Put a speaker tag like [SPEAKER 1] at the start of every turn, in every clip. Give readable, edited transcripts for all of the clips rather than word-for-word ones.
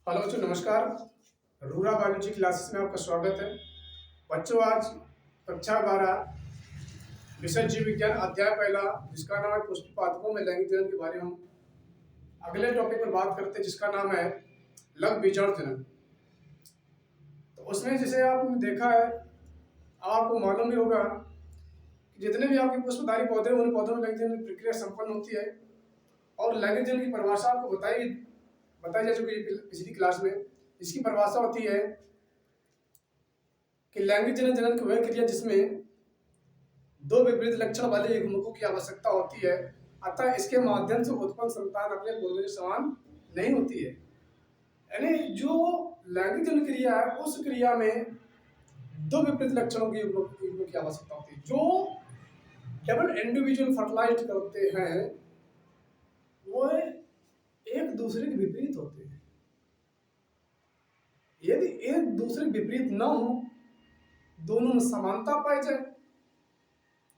[SPEAKER 1] Hello बच्चों, नमस्कार। Rura biology classes में आपका स्वागत है। बच्चों, आज कक्षा 12 विषय जीव विज्ञान अध्याय पहला, जिसका नाम है पुष्पपातकों में लैंगिक जनन के बारे में हम अगले टॉपिक पर बात करते हैं, जिसका नाम है लघु बीजाणु जनन। तो उसमें जैसे आपने देखा है, आपको मालूम भी होगा कि जितने भी आपके पुष्पधारी पौधे हैं, उन पौधों में लैंगिक जनन की प्रक्रिया संपन्न होती है। और लैंगिक जनन की परिभाषा आपको बताई जा चुकी है पिछली क्लास में। इसकी परिभाषा होती है कि लैंगिक जनन की वह क्रिया जिसमें दो विपरीत लक्षण वाले युग्मकों की आवश्यकता होती है, अतः इसके माध्यम से उत्पन्न संतान अपने पूर्वज समान नहीं होती है। यानी जो लैंगिक जनन क्रिया है, उस क्रिया में दो विपरीत लक्षणों की युग्मकों की आवश्यकता होती है, जो केवल इंडिविजुअल फर्टिलाइज करते हैं, वो एक दूसरे के विपरीत होते हैं। यदि एक दूसरे के विपरीत न हो, दोनों में समानता पाई जाए,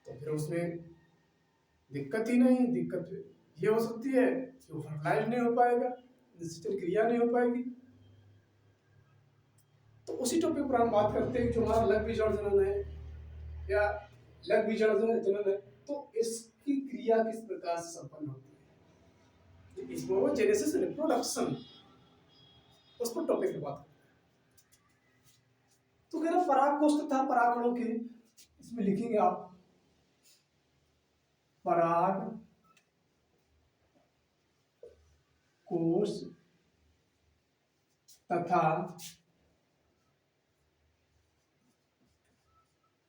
[SPEAKER 1] तो फिर उसमें दिक्कत ही नहीं। दिक्कत ये हो सकती है कि वो फर्टिलाइज नहीं हो पाएगा, निश्चित क्रिया नहीं हो पाएगी। तो उसी टॉपिक पर हम बात करते हैं, जो हमारा लघु बीजाणु जनन है या लघु बीजाणु जनन है, तो इसकी क्रिया किस प्रकार से संपन्न होती है, स्पोरोजेनेसिस रिप्रोडक्शन, उस पर टॉपिक पर बात करते हैं। तो कह रहा परागकोश तथा परागकणों के, इसमें लिखेंगे आप पराग कोश तथा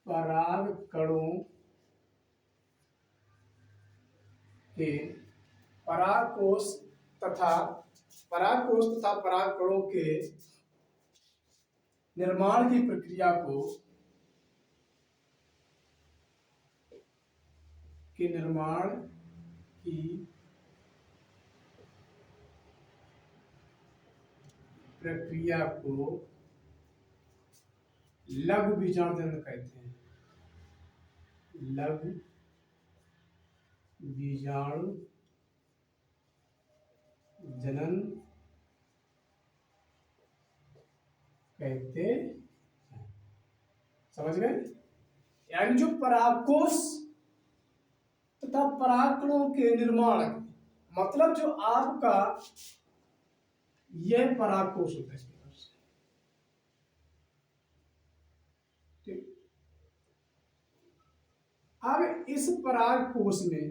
[SPEAKER 1] परागकणों के परागकोश तथा परागकणों के निर्माण की प्रक्रिया को लघु बीजाणु जनन कहते हैं। लघु बीजाणु जनन कहते हैं। समझ गए? यानी जो परागकोश तथा परागकणों के निर्माण, मतलब जो आपका यह परागकोश होता है, ठीक। अब इस परागकोश में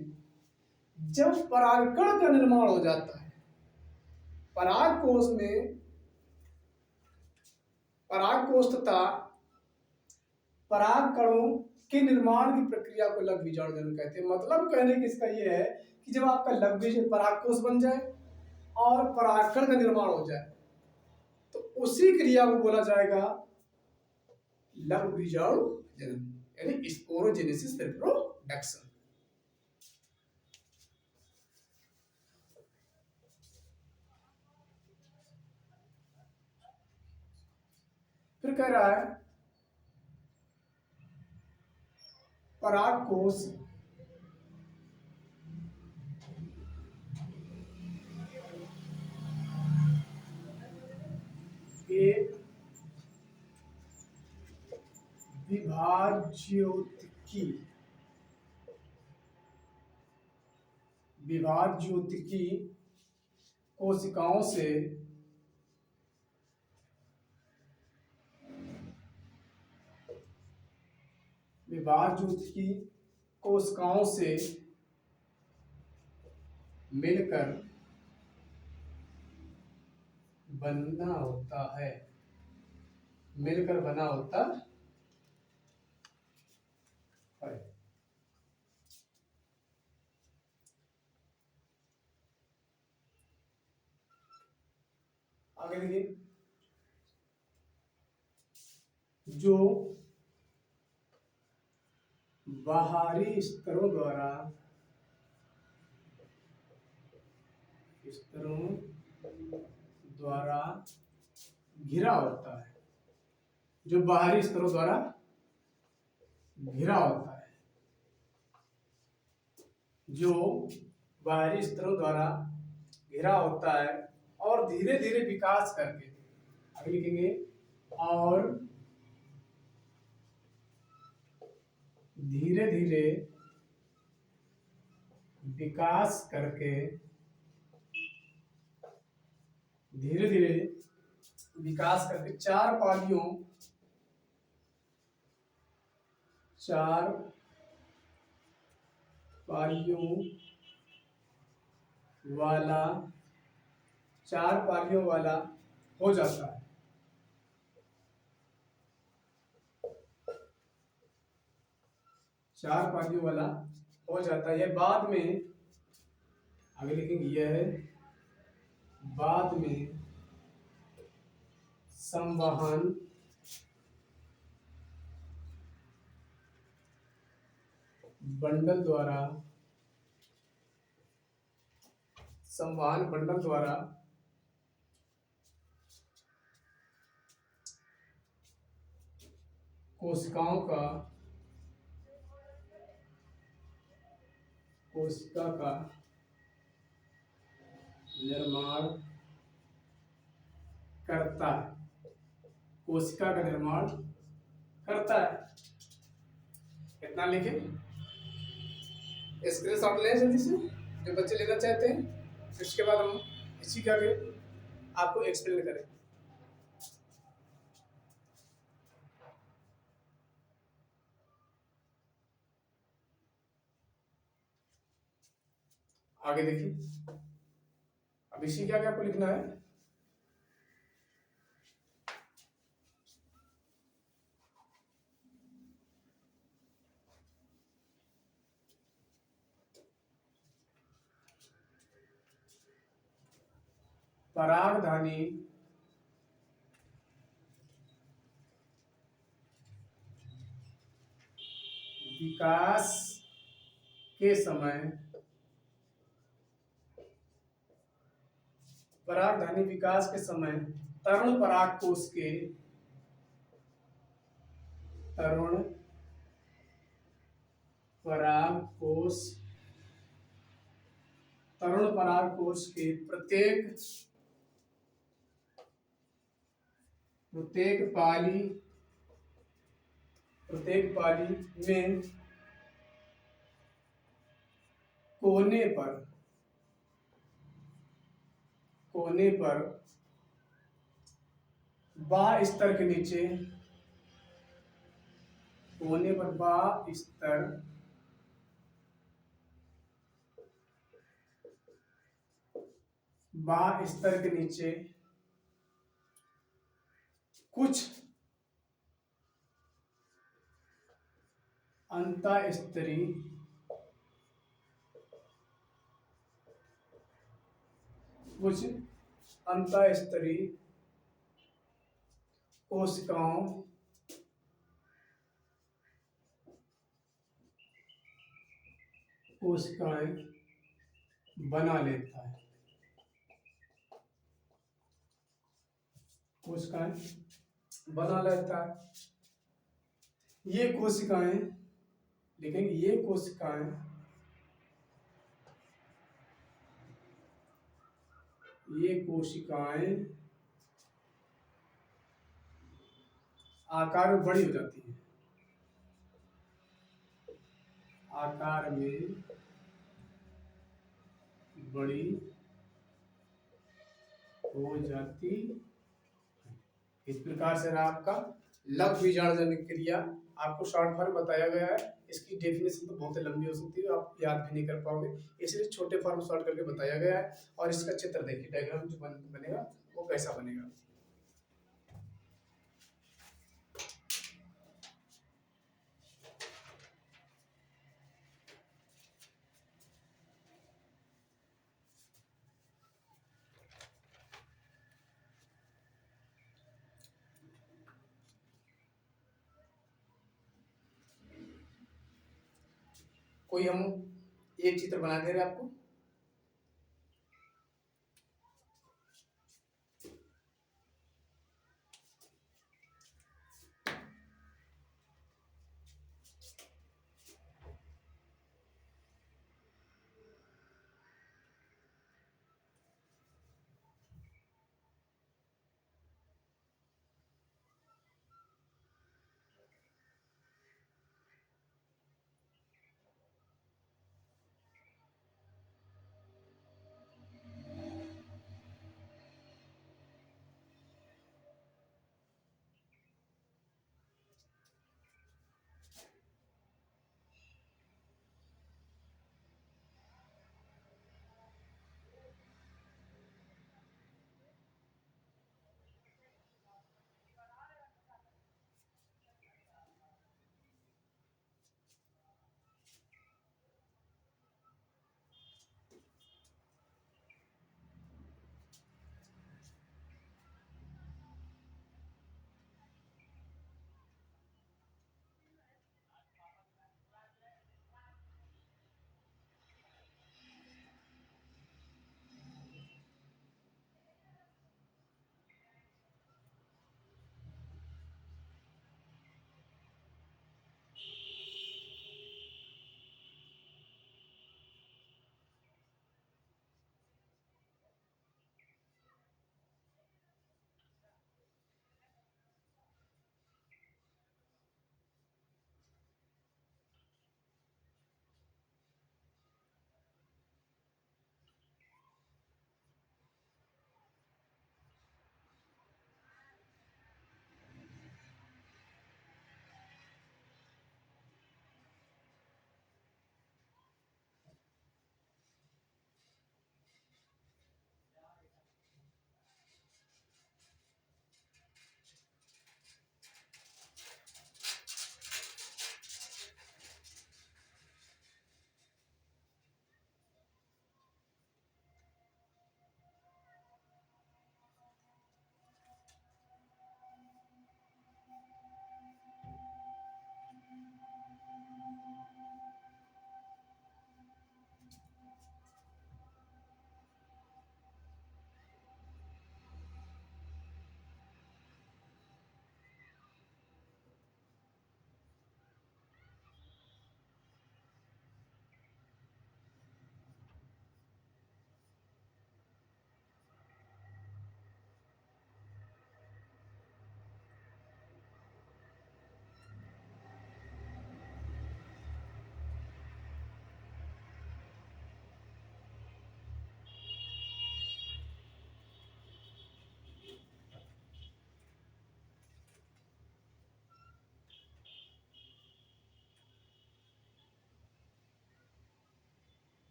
[SPEAKER 1] जब परागकण का निर्माण हो जाता है, परागकोश में परागकोश तथा परागकणों के निर्माण की प्रक्रिया को लघु बीजाणु जनन कहते हैं। मतलब कहने की इसका यह है कि जब आपका लघु परागकोश बन जाए और परागकण का निर्माण हो जाए, तो उसी क्रिया को बोला जाएगा लघु बीजाणु जनन, यानी स्पोरोजेनेसिस रिप्रोडक्शन। फिर कह रहा है परागकोश एक विभाज्योतिकी कोशिकाओं से मिलकर बना होता है, मिलकर बना होता है। आगे देखिए, जो बाहरी स्तरों द्वारा घिरा होता है, जो बाहरी स्तरों द्वारा घिरा होता है, जो बाहरी स्तरों द्वारा घिरा होता है और और धीरे धीरे विकास करके, आगे लिखेंगे और धीरे धीरे विकास करके, धीरे धीरे विकास करके चार पालियों वाला हो जाता है। चार पालियों वाला हो जाता है। यह बाद में, आगे लिखेंगे, यह बाद में संवहन बंडल द्वारा कोशिका का निर्माण करता है। कोशिका का निर्माण करता है। कितना लिखे, स्क्रीनशॉट ले जल्दी से जो बच्चे लेना चाहते हैं, फिर उसके बाद हम इसी का आगे आपको एक्सप्लेन करें। आगे देखिए, अब इसी के आगे आपको लिखना है परागधानी विकास के समय, परागधानी विकास के समय तरुण परागकोश के प्रत्येक पाली में कोने पर बा स्तर के नीचे, कोने पर बा स्तर के नीचे कुछ अंतःस्तरी कोशिकाएं बना लेता है। कोशिकाएं बना लेता है। ये कोशिकाएं, लेकिन ये कोशिकाएं आकार में बड़ी हो जाती है। आकार में बड़ी हो जाती। इस प्रकार से आपका लघु बीजाणुजन्य क्रिया आपको शॉर्ट फॉर्म बताया गया है। इसकी डेफिनेशन तो बहुत लंबी हो सकती है, आप याद भी नहीं कर पाओगे, इसलिए छोटे फॉर्म शॉर्ट करके बताया गया है। और इसका चित्र देखिए, डायग्राम जो बनेगा वो कैसा बनेगा। कोई हम एक चित्र बना दे रहे हैं आपको।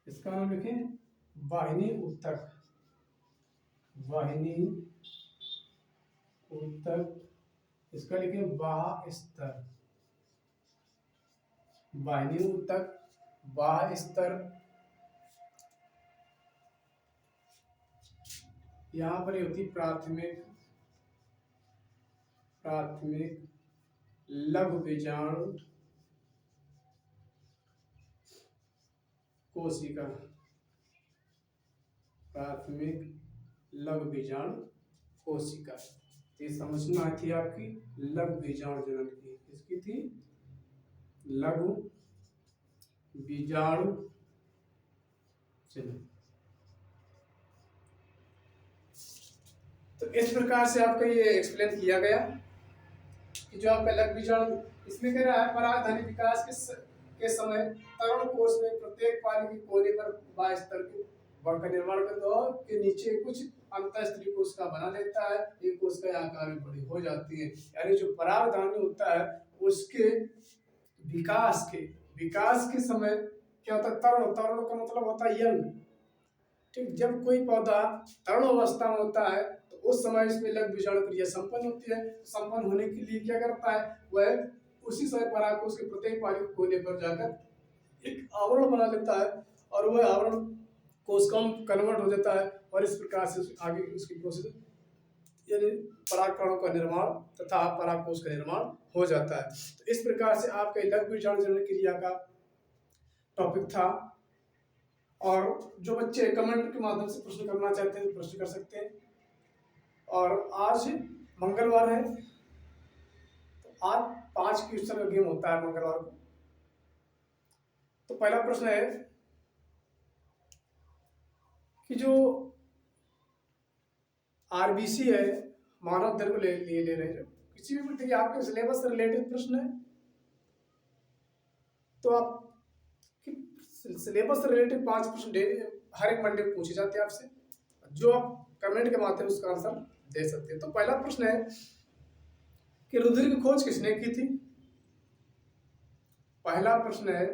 [SPEAKER 1] इसका नाम लिखें वाहिनी ऊतक, वाहिनी ऊतक। इसका लिखें बाह्य स्तर, वाहिनी ऊतक बाह्य स्तर। यहाँ पर ये होती प्राथमिक, प्राथमिक लघु बीजाणु कोशिका, प्राथमिक लघु बीजाणु कोशिका। ये समझना थी आपकी लघु बीजाणु जनन की, इसकी थी लघु बीजाणु जनन। तो इस प्रकार से आपका ये एक्सप्लेन किया गया कि जो आपका लघु बीजाणु, इसमें कह रहा है परागधनी विकास के समय तरुण कोष में प्रत्येक पाली के कोने पर बाह्य स्तर के वर्ण का निर्माण करता है और के नीचे कुछ अंतःस्त्री कोशिका बना लेता है। ये कोशिका आकार में बड़ी हो जाती है। यानी जो परागधानी होता है उसके विकास के समय क्या होता है, तरुण, तरुण का मतलब होता है यंग। ठीक, जब कोई पौधा तरुण अवस्था में होता है तो उस समय इसमें लघु बीजाणु क्रिया संपन्न होती है। संपन्न होने के लिए क्या करता है, वह उसी समय परागकोश के प्रत्येक पाली के कोने पर जाकर एक आवरण बना लेता है और वह आवरण कोशिकाओं में कन्वर्ट हो जाता है और इस प्रकार से आगे उसकी प्रोसेस यानी परागकणों का निर्माण तथा परागकोश का निर्माण हो जाता है। तो इस प्रकार से आपके लघु बीजाणु जनन क्रिया का टॉपिक था। और जो बच्चे कमेंट के माध्यम से प्रश्न करना चाहते हैं तो प्रश्न कर सकते हैं। और आज मंगलवार है तो आज 5 क्वेश्चन का गेम होता है मंगलवार को। तो पहला प्रश्न है कि जो आरबीसी है, मानव दर को ले रहे हैं, किसी भी देखिए आपके सिलेबस से रिलेटेड प्रश्न है तो आप सिलेबस से रिलेटेड 5 प्रश्न हर एक मंडे पूछे जाते हैं आपसे, जो आप कमेंट के माध्यम से उसका आंसर दे सकते हैं। तो पहला प्रश्न है कि रुधिर की खोज किसने की थी? पहला प्रश्न है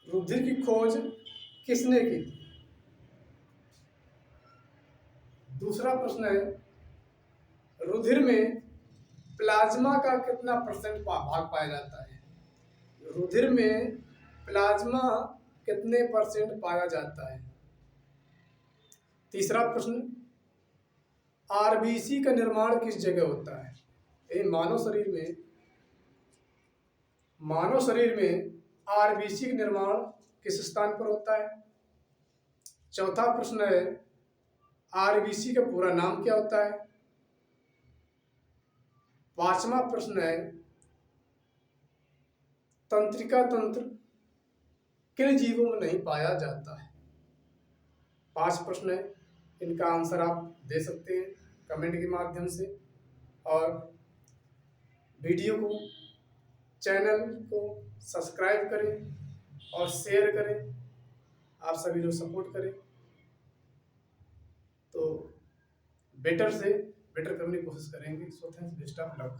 [SPEAKER 1] रुधिर की खोज किसने की थी? दूसरा प्रश्न है रुधिर में प्लाज्मा का कितना % भाग पाया जाता है? रुधिर में प्लाज्मा कितने % पाया जाता है? तीसरा प्रश्न आरबीसी का निर्माण किस जगह होता है? ये मानव शरीर में आरबीसी का निर्माण किस स्थान पर होता है? चौथा प्रश्न है आरबीसी का पूरा नाम क्या होता है? पांचवा प्रश्न है तंत्रिका तंत्र किन जीवों में नहीं पाया जाता है? 5 प्रश्न है, इनका आंसर आप दे सकते हैं कमेंट के माध्यम से। और वीडियो को, चैनल को सब्सक्राइब करें और शेयर करें। आप सभी लोग सपोर्ट करें तो बेटर से बेटर करने की कोशिश करेंगे। So thanks, best of luck.